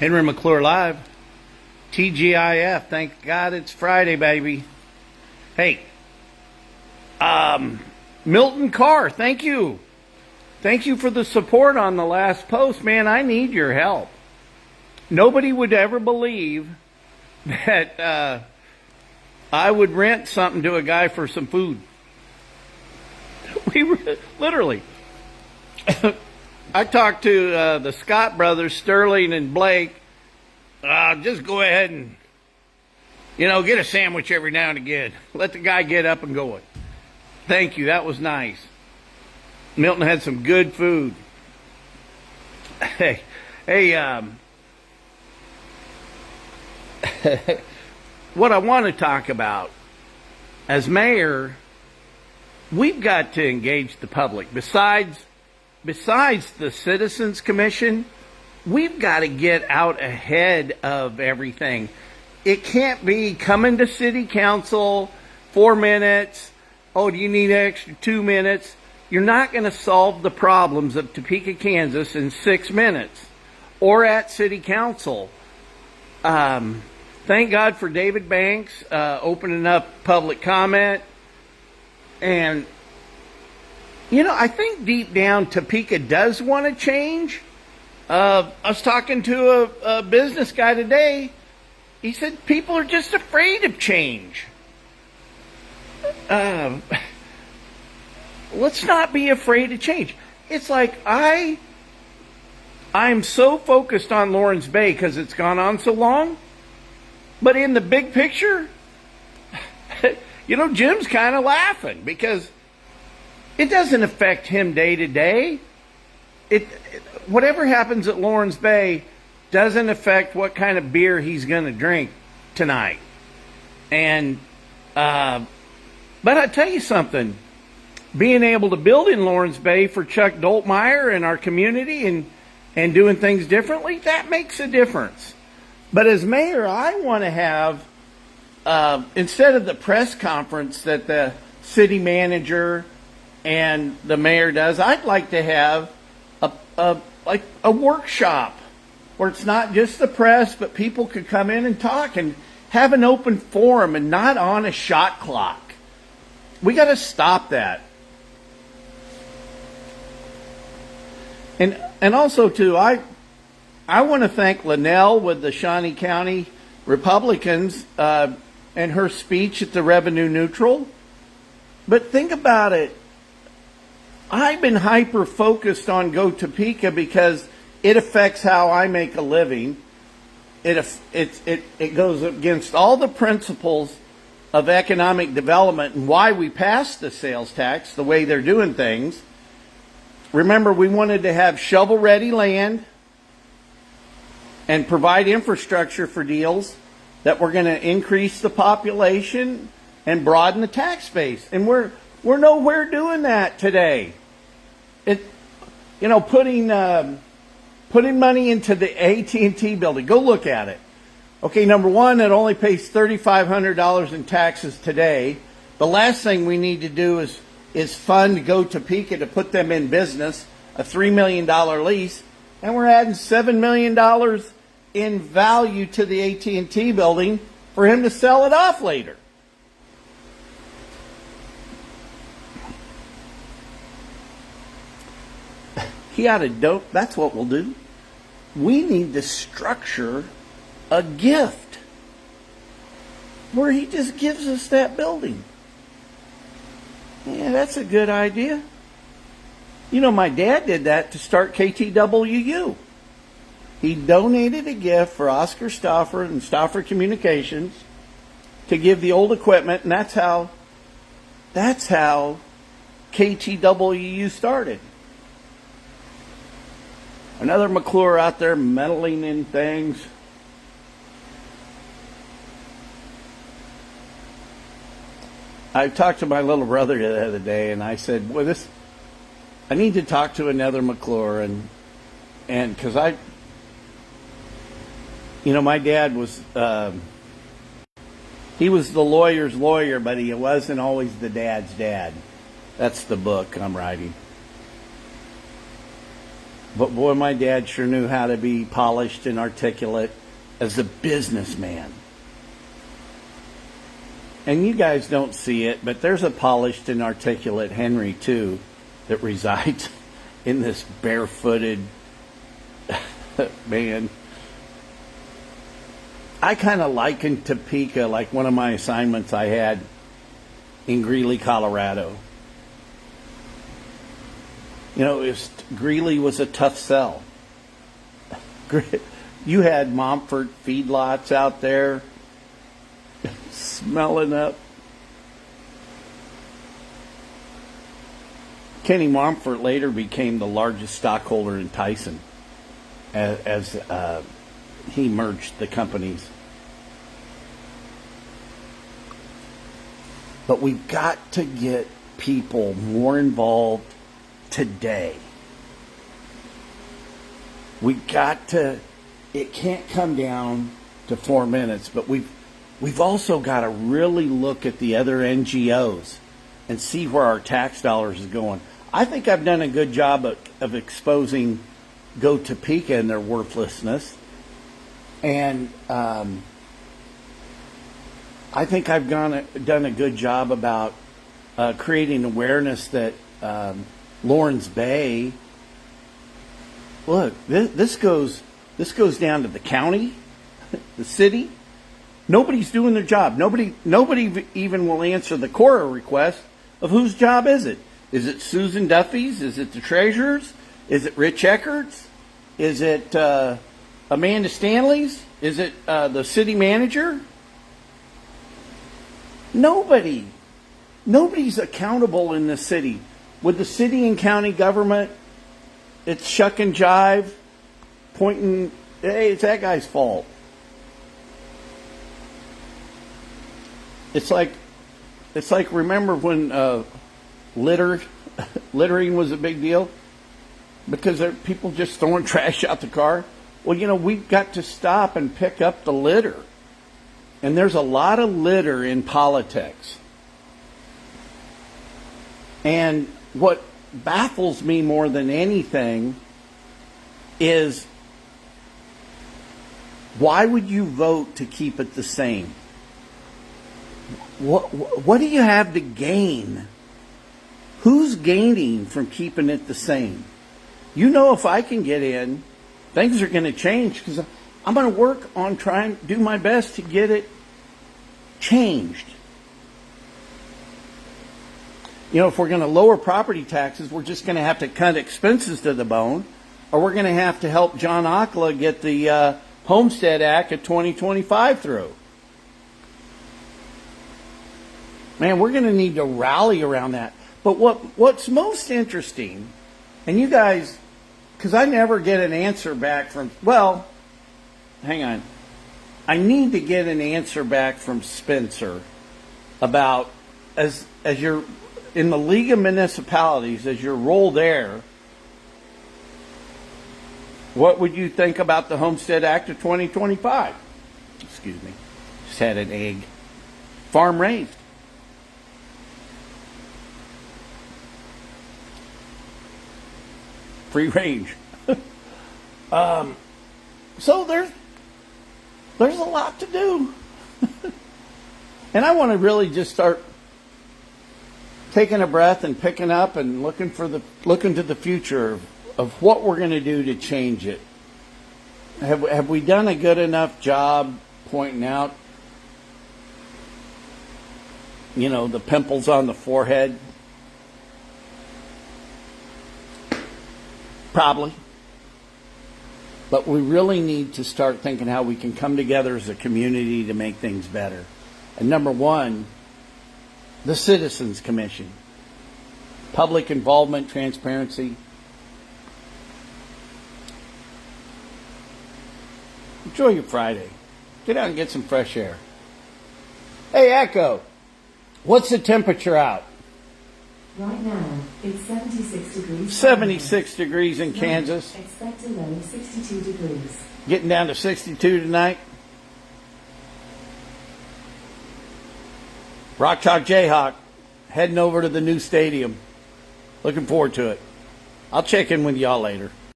Henry McClure live. TGIF. Thank God it's Friday, baby. Hey, Milton Carr, thank you. Thank you for the support on the last post. Man, I need your help. Nobody would ever believe that I would rent something to a guy for some food. Literally. I talked to the Scott brothers, Sterling and Blake. Just go ahead and, get a sandwich every now and again. Let the guy get up and go. Thank you. That was nice. Milton had some good food. Hey, what I want to talk about, as mayor, we've got to engage the public. Besides the Citizens Commission, we've got to get out ahead of everything. It can't be coming to city council, 4 minutes. Oh, do you need an extra 2 minutes? You're not going to solve the problems of Topeka, Kansas in 6 minutes or at city council. Thank God for David Banks opening up public comment. And, I think deep down Topeka does want to change. I was talking to a business guy today. He said people are just afraid of change. Let's not be afraid of change. It's like I'm so focused on Lawrence Bay because it's gone on so long. But in the big picture, Jim's kind of laughing because it doesn't affect him day to day. Whatever happens at Lawrence Bay doesn't affect what kind of beer he's going to drink tonight. And, but I tell you something, being able to build in Lawrence Bay for Chuck Doltmeyer and our community and doing things differently, that makes a difference. But as mayor, I want to have, instead of the press conference that the city manager and the mayor does, I'd like to have a workshop where it's not just the press, but people could come in and talk and have an open forum and not on a shot clock. We got to stop that. And also too, I want to thank Linnell with the Shawnee County Republicans and her speech at the Revenue Neutral. But think about it. I've been hyper focused on Go Topeka because it affects how I make a living. It goes against all the principles of economic development and why we passed the sales tax the way they're doing things. Remember, we wanted to have shovel-ready land and provide infrastructure for deals that were going to increase the population and broaden the tax base. And we're nowhere doing that today. Putting money into the AT&T building. Go look at it. Okay, number one, it only pays $3,500 in taxes today. The last thing we need to do is fund Go Topeka to put them in business, a $3 million lease, and we're adding $7 million in value to the AT&T building for him to sell it off later. That's what we'll do. We need to structure a gift where he just gives us that building. Yeah, that's a good idea. My dad did that to start KTWU. He donated a gift for Oscar Stauffer and Stauffer Communications to give the old equipment, and that's how KTWU started. Another McClure out there meddling in things. I talked to my little brother the other day, and I said, "Well, I need to talk to another McClure," and because my dad was, he was the lawyer's lawyer, but he wasn't always the dad's dad. That's the book I'm writing. But boy, my dad sure knew how to be polished and articulate as a businessman. And you guys don't see it, but there's a polished and articulate Henry, too, that resides in this barefooted man. I kind of liken Topeka like one of my assignments I had in Greeley, Colorado. You know, Greeley was a tough sell. You had Montfort feedlots out there smelling up. Kenny Montfort later became the largest stockholder in Tyson as he merged the companies. But we've got to get people more involved today. We've got to, it can't come down to 4 minutes, but we've also got to really look at the other NGOs and see where our tax dollars is going. I think I've done a good job of exposing Go Topeka and their worthlessness. And I think I've done a good job about creating awareness that Lawrence Bay. Look, this goes down to the county, the city. Nobody's doing their job. Nobody even will answer the Cora request of whose job is it? Is it Susan Duffy's? Is it the treasurer's? Is it Rich Eckert's? Is it Amanda Stanley's? Is it the city manager? Nobody's accountable in the city. With the city and county government, it's shuck and jive, pointing, hey, it's that guy's fault. It's like remember when littering was a big deal? Because there are people just throwing trash out the car. Well, you know, we've got to stop and pick up the litter. And there's a lot of litter in politics. And what baffles me more than anything is, why would you vote to keep it the same? What do you have to gain? Who's gaining from keeping it the same? You know, if I can get in, things are going to change, because I'm going to work on trying to do my best to get it changed. You know, if we're going to lower property taxes, we're just going to have to cut expenses to the bone, or we're going to have to help John Akla get the Homestead Act of 2025 through. Man, we're going to need to rally around that. But what's most interesting, and you guys, because I never get an answer back from, well, hang on. I need to get an answer back from Spencer about, as you're in the League of Municipalities, as your role there, what would you think about the Homestead Act of 2025? Excuse me. Just had an egg. Farm raised. Free range. So there's a lot to do. And I want to really just start taking a breath and picking up and looking to the future of what we're going to do to change it. Have we done a good enough job pointing out, you know, the pimples on the forehead? Probably. But we really need to start thinking how we can come together as a community to make things better. And number one, the Citizens Commission. Public involvement, transparency. Enjoy your Friday. Get out and get some fresh air. Hey, Echo, what's the temperature out? Right now, it's 76 degrees. 76 degrees in Kansas. Expect a low of 62 degrees. Getting down to 62 tonight. Rock Chalk Jayhawk heading over to the new stadium. Looking forward to it. I'll check in with y'all later.